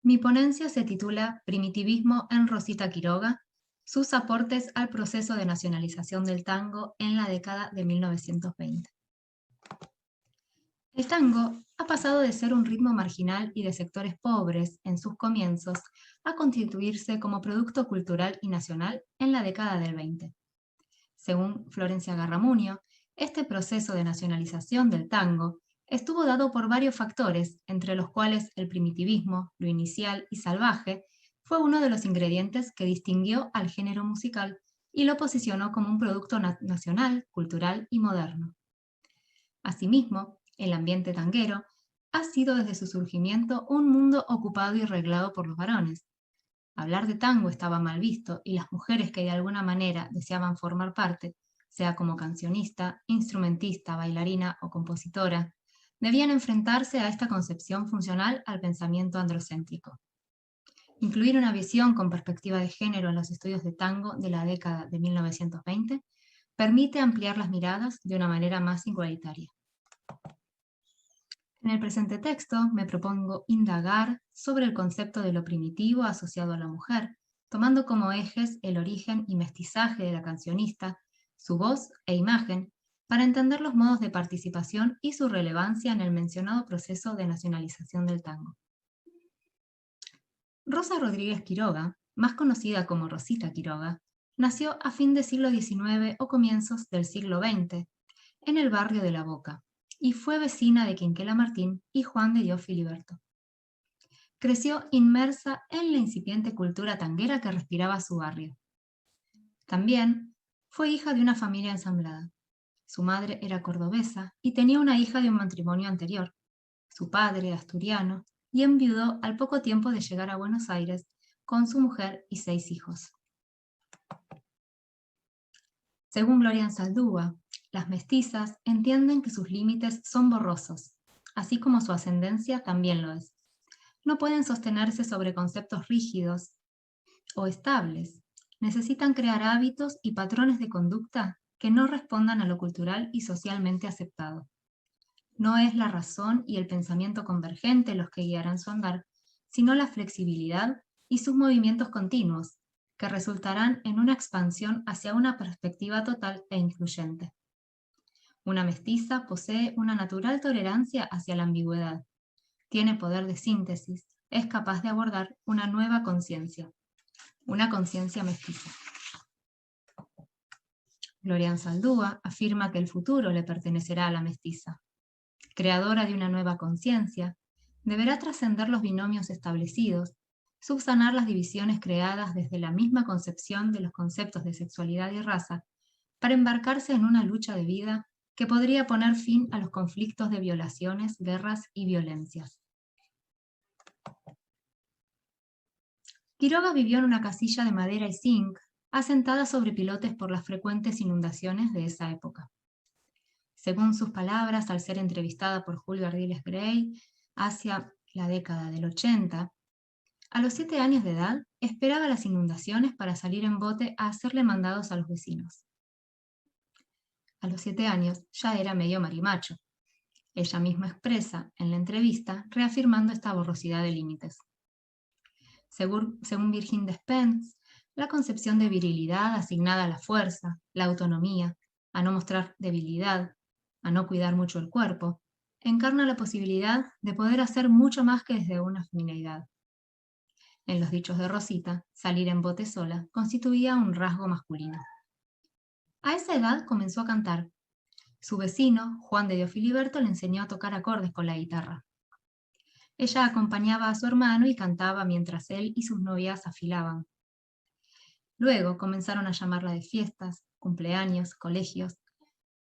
Mi ponencia se titula Primitivismo en Rosita Quiroga, sus aportes al proceso de nacionalización del tango en la década de 1920. El tango ha pasado de ser un ritmo marginal y de sectores pobres en sus comienzos a constituirse como producto cultural y nacional en la década del 20. Según Florencia Garramuño, este proceso de nacionalización del tango estuvo dado por varios factores, entre los cuales el primitivismo, lo inicial y salvaje, fue uno de los ingredientes que distinguió al género musical y lo posicionó como un producto nacional, cultural y moderno. Asimismo, el ambiente tanguero ha sido desde su surgimiento un mundo ocupado y reglado por los varones. Hablar de tango estaba mal visto y las mujeres que de alguna manera deseaban formar parte, sea como cancionista, instrumentista, bailarina o compositora, debían enfrentarse a esta concepción funcional al pensamiento androcéntrico. Incluir una visión con perspectiva de género en los estudios de tango de la década de 1920 permite ampliar las miradas de una manera más igualitaria. En el presente texto me propongo indagar sobre el concepto de lo primitivo asociado a la mujer, tomando como ejes el origen y mestizaje de la cancionista, su voz e imagen, para entender los modos de participación y su relevancia en el mencionado proceso de nacionalización del tango. Rosa Rodríguez Quiroga, más conocida como Rosita Quiroga, nació a fin del siglo XIX o comienzos del siglo XX, en el barrio de La Boca, y fue vecina de Quinquela Martín y Juan de Dios Filiberto. Creció inmersa en la incipiente cultura tanguera que respiraba su barrio. También fue hija de una familia ensamblada. Su madre era cordobesa y tenía una hija de un matrimonio anterior. Su padre, asturiano, y enviudó al poco tiempo de llegar a Buenos Aires con su mujer y 6 hijos. Según Gloria Anzaldúa, las mestizas entienden que sus límites son borrosos, así como su ascendencia también lo es. No pueden sostenerse sobre conceptos rígidos o estables. Necesitan crear hábitos y patrones de conducta que no respondan a lo cultural y socialmente aceptado. No es la razón y el pensamiento convergente los que guiarán su andar, sino la flexibilidad y sus movimientos continuos, que resultarán en una expansión hacia una perspectiva total e incluyente. Una mestiza posee una natural tolerancia hacia la ambigüedad, tiene poder de síntesis, es capaz de abordar una nueva conciencia, una conciencia mestiza. Gloria Anzaldúa afirma que el futuro le pertenecerá a la mestiza. Creadora de una nueva conciencia, deberá trascender los binomios establecidos, subsanar las divisiones creadas desde la misma concepción de los conceptos de sexualidad y raza, para embarcarse en una lucha de vida que podría poner fin a los conflictos de violaciones, guerras y violencias. Quiroga vivió en una casilla de madera y zinc, asentada sobre pilotes por las frecuentes inundaciones de esa época. Según sus palabras, al ser entrevistada por Julio Ardiles Grey hacia la década del 80, a los 7 años de edad esperaba las inundaciones para salir en bote a hacerle mandados a los vecinos. A los 7 años ya era medio marimacho. Ella misma expresa en la entrevista reafirmando esta borrosidad de límites. Según Virgin Despentes, la concepción de virilidad asignada a la fuerza, la autonomía, a no mostrar debilidad, a no cuidar mucho el cuerpo, encarna la posibilidad de poder hacer mucho más que desde una femineidad. En los dichos de Rosita, salir en bote sola constituía un rasgo masculino. A esa edad comenzó a cantar. Su vecino, Juan de Dios Filiberto, le enseñó a tocar acordes con la guitarra. Ella acompañaba a su hermano y cantaba mientras él y sus novias afilaban. Luego comenzaron a llamarla de fiestas, cumpleaños, colegios,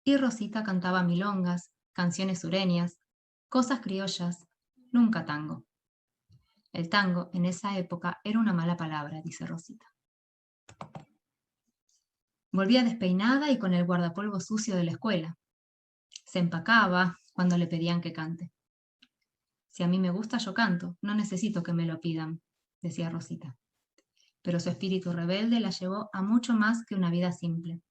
y Rosita cantaba milongas, canciones sureñas, cosas criollas, nunca tango. El tango en esa época era una mala palabra, dice Rosita. Volvía despeinada y con el guardapolvo sucio de la escuela. Se empacaba cuando le pedían que cante. Si a mí me gusta, yo canto, no necesito que me lo pidan, decía Rosita. Pero su espíritu rebelde la llevó a mucho más que una vida simple.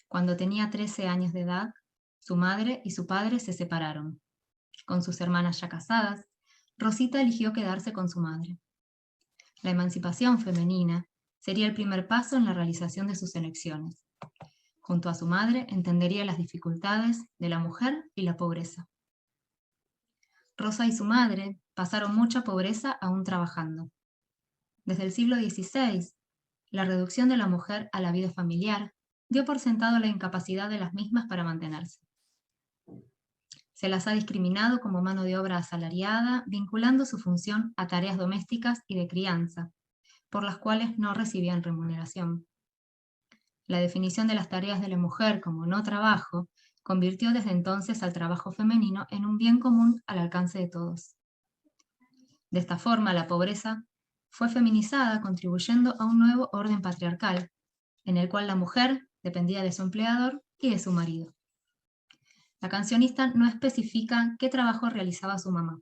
Cuando tenía 13 años de edad, su madre y su padre se separaron. Con sus hermanas ya casadas, Rosita eligió quedarse con su madre. La emancipación femenina sería el primer paso en la realización de sus elecciones. Junto a su madre entendería las dificultades de la mujer y la pobreza. Rosa y su madre pasaron mucha pobreza aún trabajando. Desde el siglo XVI, la reducción de la mujer a la vida familiar dio por sentado la incapacidad de las mismas para mantenerse. Se las ha discriminado como mano de obra asalariada, vinculando su función a tareas domésticas y de crianza, por las cuales no recibían remuneración. La definición de las tareas de la mujer como no trabajo convirtió desde entonces al trabajo femenino en un bien común al alcance de todos. De esta forma, la pobreza fue feminizada, contribuyendo a un nuevo orden patriarcal, en el cual la mujer dependía de su empleador y de su marido. La cancionista no especifica qué trabajo realizaba su mamá.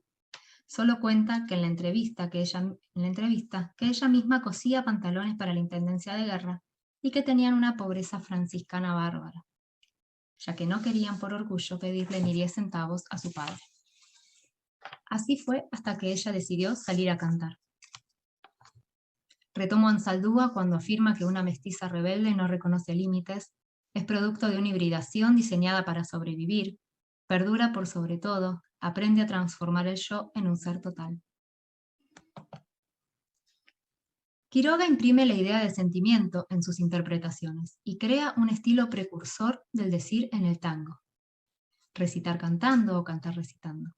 Solo cuenta que en la entrevista que ella misma cosía pantalones para la intendencia de guerra y que tenían una pobreza franciscana bárbara, ya que no querían por orgullo pedirle ni 10 centavos a su padre. Así fue hasta que ella decidió salir a cantar. Retomo Ansaldúa cuando afirma que una mestiza rebelde no reconoce límites, es producto de una hibridación diseñada para sobrevivir, perdura por sobre todo, aprende a transformar el yo en un ser total. Quiroga imprime la idea de sentimiento en sus interpretaciones y crea un estilo precursor del decir en el tango. Recitar cantando o cantar recitando.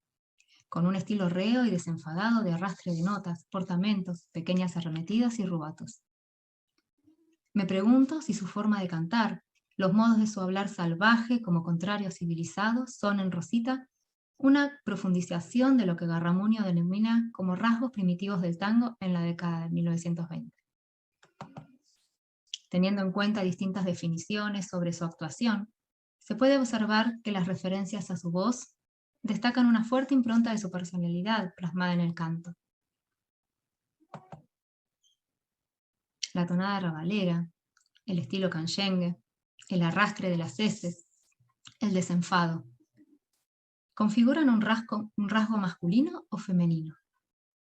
Con un estilo reo y desenfadado de arrastre de notas, portamentos, pequeñas arremetidas y rubatos. Me pregunto si su forma de cantar, los modos de su hablar salvaje como contrario civilizado, son en Rosita una profundización de lo que Garramuño denomina como rasgos primitivos del tango en la década de 1920. Teniendo en cuenta distintas definiciones sobre su actuación, se puede observar que las referencias a su voz destacan una fuerte impronta de su personalidad plasmada en el canto. La tonada rabalera, el estilo canyengue, el arrastre de las heces, el desenfado, ¿configuran un rasgo masculino o femenino?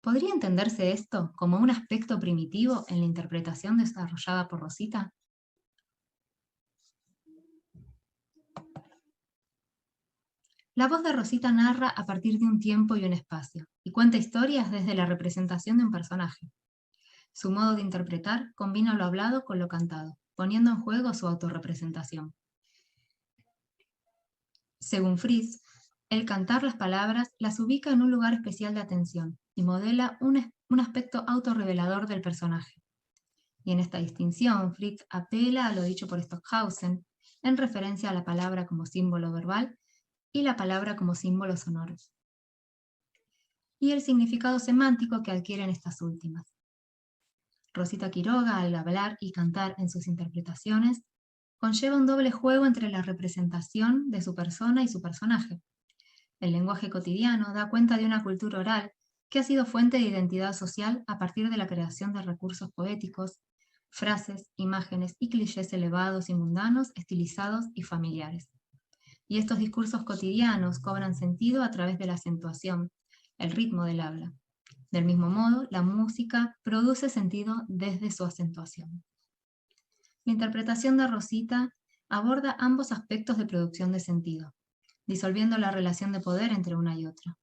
¿Podría entenderse esto como un aspecto primitivo en la interpretación desarrollada por Rosita? La voz de Rosita narra a partir de un tiempo y un espacio, y cuenta historias desde la representación de un personaje. Su modo de interpretar combina lo hablado con lo cantado, poniendo en juego su autorrepresentación. Según Fries, el cantar las palabras las ubica en un lugar especial de atención y modela un aspecto autorrevelador del personaje. Y en esta distinción, Fritz apela a lo dicho por Stockhausen en referencia a la palabra como símbolo verbal y la palabra como símbolo sonoro. Y el significado semántico que adquieren estas últimas. Rosita Quiroga, al hablar y cantar en sus interpretaciones, conlleva un doble juego entre la representación de su persona y su personaje. El lenguaje cotidiano da cuenta de una cultura oral que ha sido fuente de identidad social a partir de la creación de recursos poéticos, frases, imágenes y clichés elevados y mundanos, estilizados y familiares. Y estos discursos cotidianos cobran sentido a través de la acentuación, el ritmo del habla. Del mismo modo, la música produce sentido desde su acentuación. La interpretación de Rosita aborda ambos aspectos de producción de sentido, disolviendo la relación de poder entre una y otra,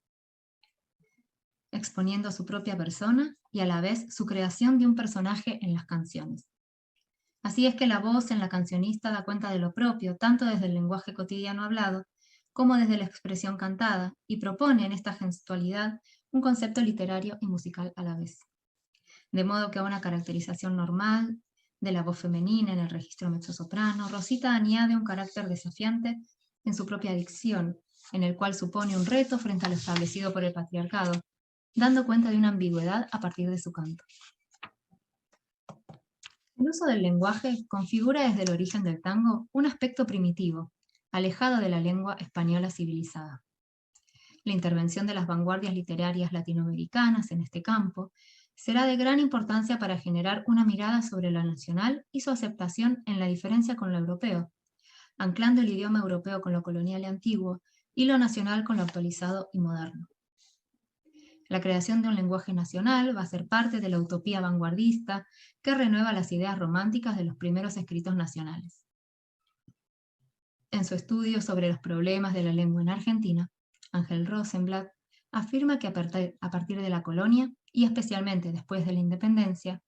exponiendo su propia persona y a la vez su creación de un personaje en las canciones. Así es que la voz en la cancionista da cuenta de lo propio, tanto desde el lenguaje cotidiano hablado, como desde la expresión cantada, y propone en esta gestualidad un concepto literario y musical a la vez. De modo que a una caracterización normal de la voz femenina en el registro mezzosoprano, Rosita añade un carácter desafiante en su propia dicción, en el cual supone un reto frente a lo establecido por el patriarcado, dando cuenta de una ambigüedad a partir de su canto. El uso del lenguaje configura desde el origen del tango un aspecto primitivo, alejado de la lengua española civilizada. La intervención de las vanguardias literarias latinoamericanas en este campo será de gran importancia para generar una mirada sobre lo nacional y su aceptación en la diferencia con lo europeo, anclando el idioma europeo con lo colonial y antiguo y lo nacional con lo actualizado y moderno. La creación de un lenguaje nacional va a ser parte de la utopía vanguardista que renueva las ideas románticas de los primeros escritos nacionales. En su estudio sobre los problemas de la lengua en Argentina, Ángel Rosenblatt afirma que a partir de la colonia, y especialmente después de la independencia,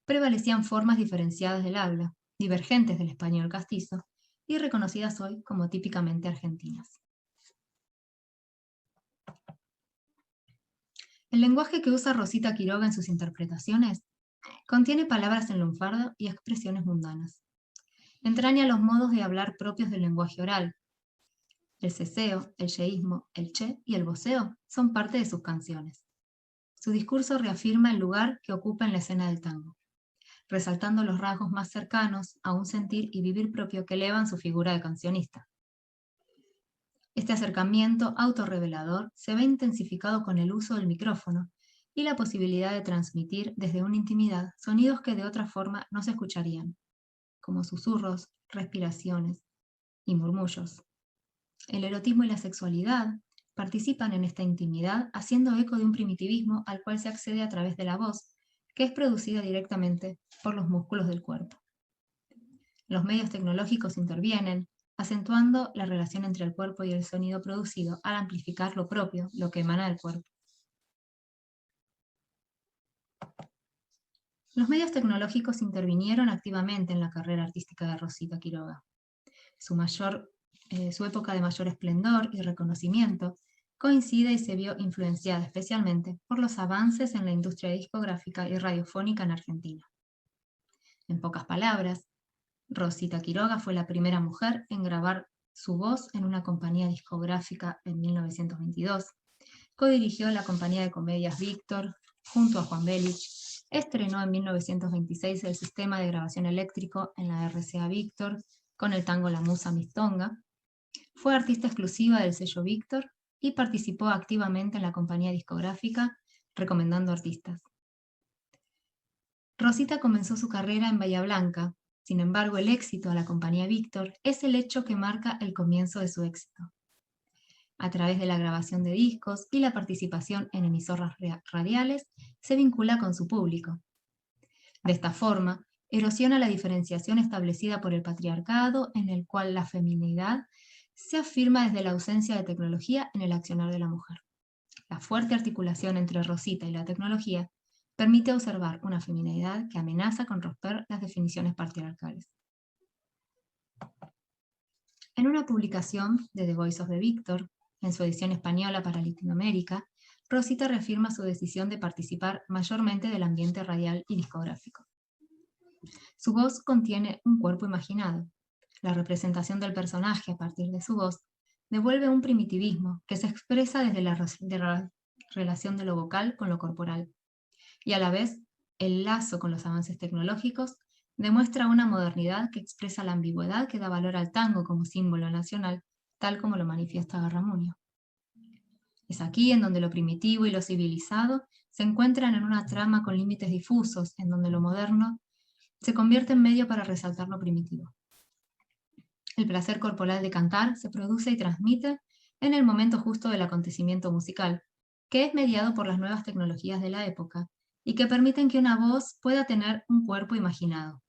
prevalecían formas diferenciadas del habla, divergentes del español castizo, y reconocidas hoy como típicamente argentinas. El lenguaje que usa Rosita Quiroga en sus interpretaciones contiene palabras en lunfardo y expresiones mundanas. Entraña los modos de hablar propios del lenguaje oral. El ceseo, el yeísmo, el che y el voceo son parte de sus canciones. Su discurso reafirma el lugar que ocupa en la escena del tango, resaltando los rasgos más cercanos a un sentir y vivir propio que elevan su figura de cancionista. Este acercamiento autorrevelador se ve intensificado con el uso del micrófono y la posibilidad de transmitir desde una intimidad sonidos que de otra forma no se escucharían, como susurros, respiraciones y murmullos. El erotismo y la sexualidad participan en esta intimidad haciendo eco de un primitivismo al cual se accede a través de la voz, que es producida directamente por los músculos del cuerpo. Los medios tecnológicos intervienen, acentuando la relación entre el cuerpo y el sonido producido al amplificar lo propio, lo que emana del cuerpo. Los medios tecnológicos intervinieron activamente en la carrera artística de Rosita Quiroga. Su época de mayor esplendor y reconocimiento coincide y se vio influenciada especialmente por los avances en la industria discográfica y radiofónica en Argentina. En pocas palabras, Rosita Quiroga fue la primera mujer en grabar su voz en una compañía discográfica en 1922, codirigió la compañía de comedias Víctor junto a Juan Belich, estrenó en 1926 el sistema de grabación eléctrico en la RCA Víctor con el tango La Musa Mistonga, fue artista exclusiva del sello Víctor y participó activamente en la compañía discográfica recomendando artistas. Rosita comenzó su carrera en Bahía Blanca, sin embargo el éxito a la compañía Víctor es el hecho que marca el comienzo de su éxito. A través de la grabación de discos y la participación en emisoras radiales, se vincula con su público. De esta forma, erosiona la diferenciación establecida por el patriarcado, en el cual la feminidad se afirma desde la ausencia de tecnología en el accionar de la mujer. La fuerte articulación entre Rosita y la tecnología permite observar una feminidad que amenaza con romper las definiciones patriarcales. En una publicación de The Voice of the Victor, en su edición española para Latinoamérica, Rosita reafirma su decisión de participar mayormente del ambiente radial y discográfico. Su voz contiene un cuerpo imaginado. La representación del personaje a partir de su voz devuelve un primitivismo que se expresa desde la relación de lo vocal con lo corporal. Y a la vez, el lazo con los avances tecnológicos demuestra una modernidad que expresa la ambigüedad que da valor al tango como símbolo nacional, tal como lo manifiesta Garramuño. Es aquí en donde lo primitivo y lo civilizado se encuentran en una trama con límites difusos, en donde lo moderno se convierte en medio para resaltar lo primitivo. El placer corporal de cantar se produce y transmite en el momento justo del acontecimiento musical, que es mediado por las nuevas tecnologías de la época y que permiten que una voz pueda tener un cuerpo imaginado.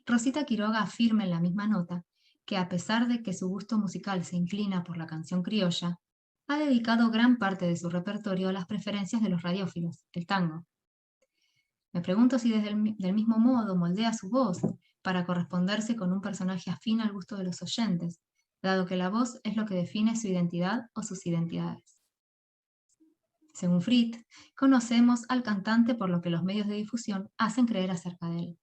Rosita Quiroga afirma en la misma nota que a pesar de que su gusto musical se inclina por la canción criolla, ha dedicado gran parte de su repertorio a las preferencias de los radiófilos, el tango. Me pregunto si del mismo modo moldea su voz para corresponderse con un personaje afín al gusto de los oyentes, dado que la voz es lo que define su identidad o sus identidades. Según Fritz, conocemos al cantante por lo que los medios de difusión hacen creer acerca de él,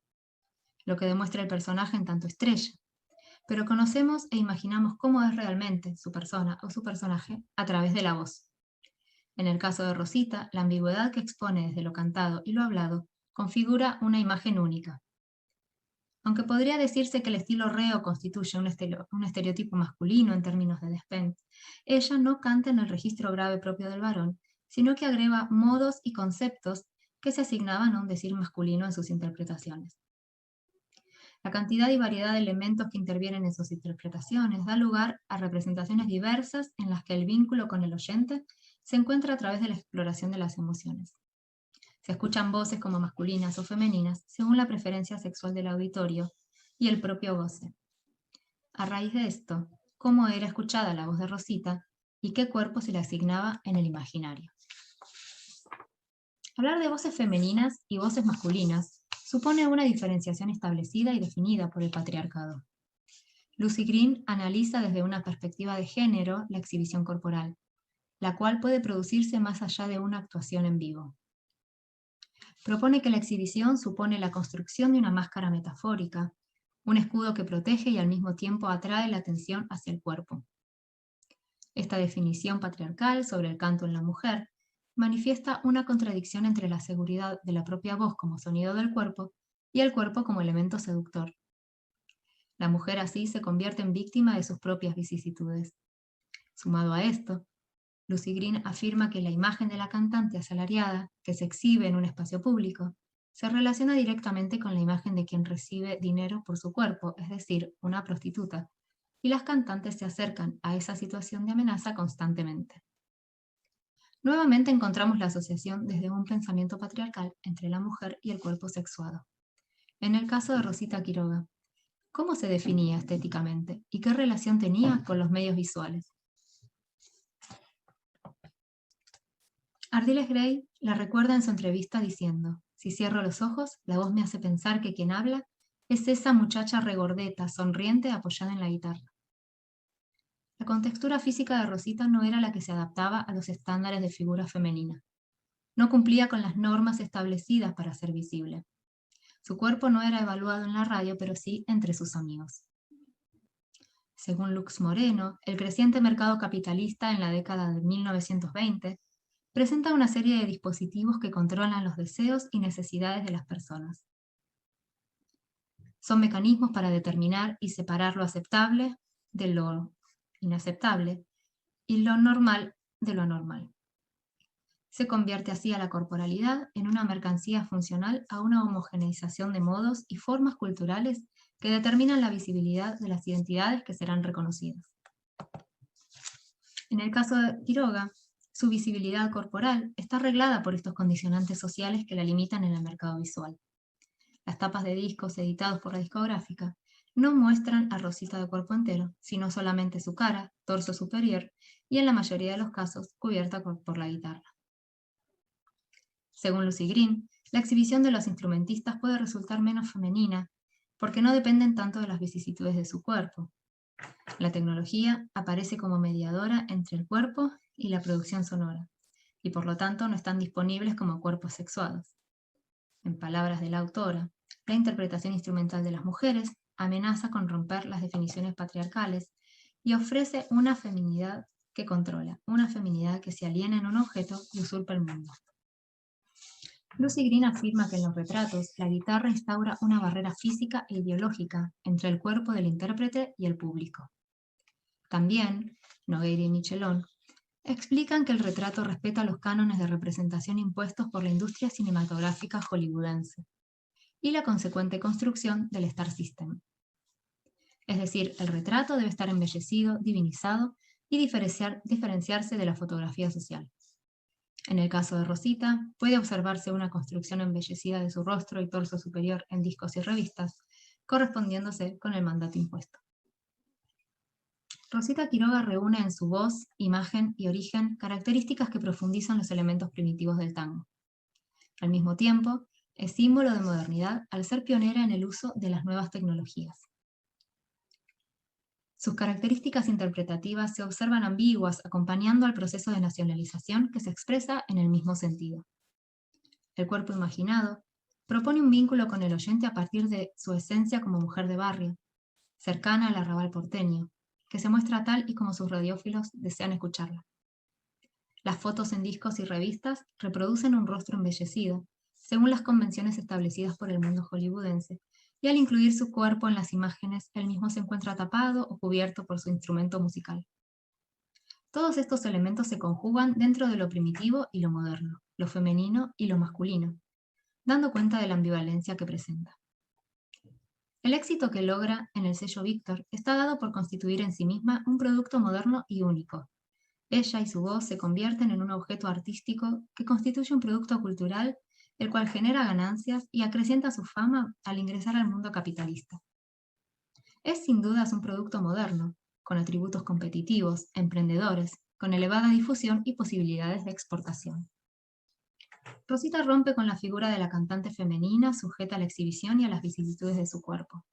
lo que demuestra el personaje en tanto estrella, pero conocemos e imaginamos cómo es realmente su persona o su personaje a través de la voz. En el caso de Rosita, la ambigüedad que expone desde lo cantado y lo hablado configura una imagen única. Aunque podría decirse que el estilo reo constituye un estereotipo masculino en términos de Despentes, ella no canta en el registro grave propio del varón, sino que agrega modos y conceptos que se asignaban a un decir masculino en sus interpretaciones. La cantidad y variedad de elementos que intervienen en sus interpretaciones da lugar a representaciones diversas en las que el vínculo con el oyente se encuentra a través de la exploración de las emociones. Se escuchan voces como masculinas o femeninas según la preferencia sexual del auditorio y el propio goce. A raíz de esto, cómo era escuchada la voz de Rosita y qué cuerpo se le asignaba en el imaginario. Hablar de voces femeninas y voces masculinas supone una diferenciación establecida y definida por el patriarcado. Lucy Green analiza desde una perspectiva de género la exhibición corporal, la cual puede producirse más allá de una actuación en vivo. Propone que la exhibición supone la construcción de una máscara metafórica, un escudo que protege y al mismo tiempo atrae la atención hacia el cuerpo. Esta definición patriarcal sobre el canto en la mujer manifiesta una contradicción entre la seguridad de la propia voz como sonido del cuerpo y el cuerpo como elemento seductor. La mujer así se convierte en víctima de sus propias vicisitudes. Sumado a esto, Lucy Green afirma que la imagen de la cantante asalariada, que se exhibe en un espacio público, se relaciona directamente con la imagen de quien recibe dinero por su cuerpo, es decir, una prostituta, y las cantantes se acercan a esa situación de amenaza constantemente. Nuevamente encontramos la asociación desde un pensamiento patriarcal entre la mujer y el cuerpo sexuado. En el caso de Rosita Quiroga, ¿cómo se definía estéticamente y qué relación tenía con los medios visuales? Ardiles Gray la recuerda en su entrevista diciendo: si cierro los ojos, la voz me hace pensar que quien habla es esa muchacha regordeta, sonriente, apoyada en la guitarra. La contextura física de Rosita no era la que se adaptaba a los estándares de figura femenina. No cumplía con las normas establecidas para ser visible. Su cuerpo no era evaluado en la radio, pero sí entre sus amigos. Según Lux Moreno, el creciente mercado capitalista en la década de 1920 presenta una serie de dispositivos que controlan los deseos y necesidades de las personas. Son mecanismos para determinar y separar lo aceptable de lo inaceptable y lo normal de lo anormal. Se convierte así a la corporalidad en una mercancía funcional a una homogeneización de modos y formas culturales que determinan la visibilidad de las identidades que serán reconocidas. En el caso de Quiroga, su visibilidad corporal está arreglada por estos condicionantes sociales que la limitan en el mercado visual. Las tapas de discos editados por la discográfica no muestran a Rosita de cuerpo entero, sino solamente su cara, torso superior y en la mayoría de los casos cubierta por la guitarra. Según Lucy Green, la exhibición de los instrumentistas puede resultar menos femenina porque no dependen tanto de las vicisitudes de su cuerpo. La tecnología aparece como mediadora entre el cuerpo y la producción sonora, y por lo tanto no están disponibles como cuerpos sexuados. En palabras de la autora, la interpretación instrumental de las mujeres amenaza con romper las definiciones patriarcales y ofrece una feminidad que controla, una feminidad que se aliena en un objeto y usurpa el mundo. Lucy Green afirma que en los retratos la guitarra instaura una barrera física e ideológica entre el cuerpo del intérprete y el público. También, Nogueira y Michelon explican que el retrato respeta los cánones de representación impuestos por la industria cinematográfica hollywoodense y la consecuente construcción del Star System. Es decir, el retrato debe estar embellecido, divinizado y diferenciarse de la fotografía social. En el caso de Rosita, puede observarse una construcción embellecida de su rostro y torso superior en discos y revistas, correspondiéndose con el mandato impuesto. Rosita Quiroga reúne en su voz, imagen y origen características que profundizan los elementos primitivos del tango. Al mismo tiempo, es símbolo de modernidad al ser pionera en el uso de las nuevas tecnologías. Sus características interpretativas se observan ambiguas acompañando al proceso de nacionalización que se expresa en el mismo sentido. El cuerpo imaginado propone un vínculo con el oyente a partir de su esencia como mujer de barrio, cercana al arrabal porteño, que se muestra tal y como sus radiófilos desean escucharla. Las fotos en discos y revistas reproducen un rostro embellecido, según las convenciones establecidas por el mundo hollywoodense, y al incluir su cuerpo en las imágenes, él mismo se encuentra tapado o cubierto por su instrumento musical. Todos estos elementos se conjugan dentro de lo primitivo y lo moderno, lo femenino y lo masculino, dando cuenta de la ambivalencia que presenta. El éxito que logra en el sello Víctor está dado por constituir en sí misma un producto moderno y único, Ella y su voz se convierten en un objeto artístico que constituye un producto cultural, el cual genera ganancias y acrecienta su fama al ingresar al mundo capitalista. Es sin dudas un producto moderno, con atributos competitivos, emprendedores, con elevada difusión y posibilidades de exportación. Rosita rompe con la figura de la cantante femenina sujeta a la exhibición y a las vicisitudes de su cuerpo.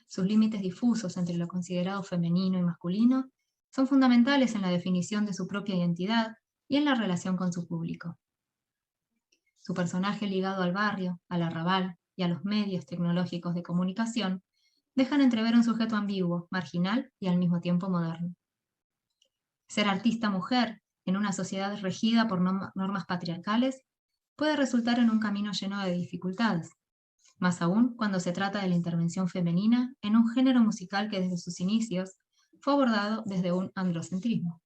Sus límites difusos entre lo considerado femenino y masculino son fundamentales en la definición de su propia identidad y en la relación con su público. Su personaje ligado al barrio, al arrabal y a los medios tecnológicos de comunicación dejan entrever un sujeto ambiguo, marginal y al mismo tiempo moderno. Ser artista mujer en una sociedad regida por normas patriarcales puede resultar en un camino lleno de dificultades, más aún cuando se trata de la intervención femenina en un género musical que desde sus inicios fue abordado desde un androcentrismo.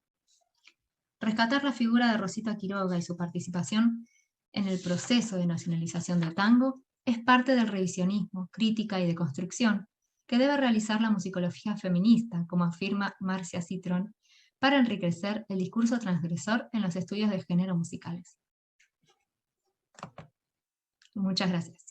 Rescatar la figura de Rosita Quiroga y su participación en el proceso de nacionalización del tango es parte del revisionismo, crítica y deconstrucción que debe realizar la musicología feminista, como afirma Marcia Citron, para enriquecer el discurso transgresor en los estudios de género musicales. Muchas gracias.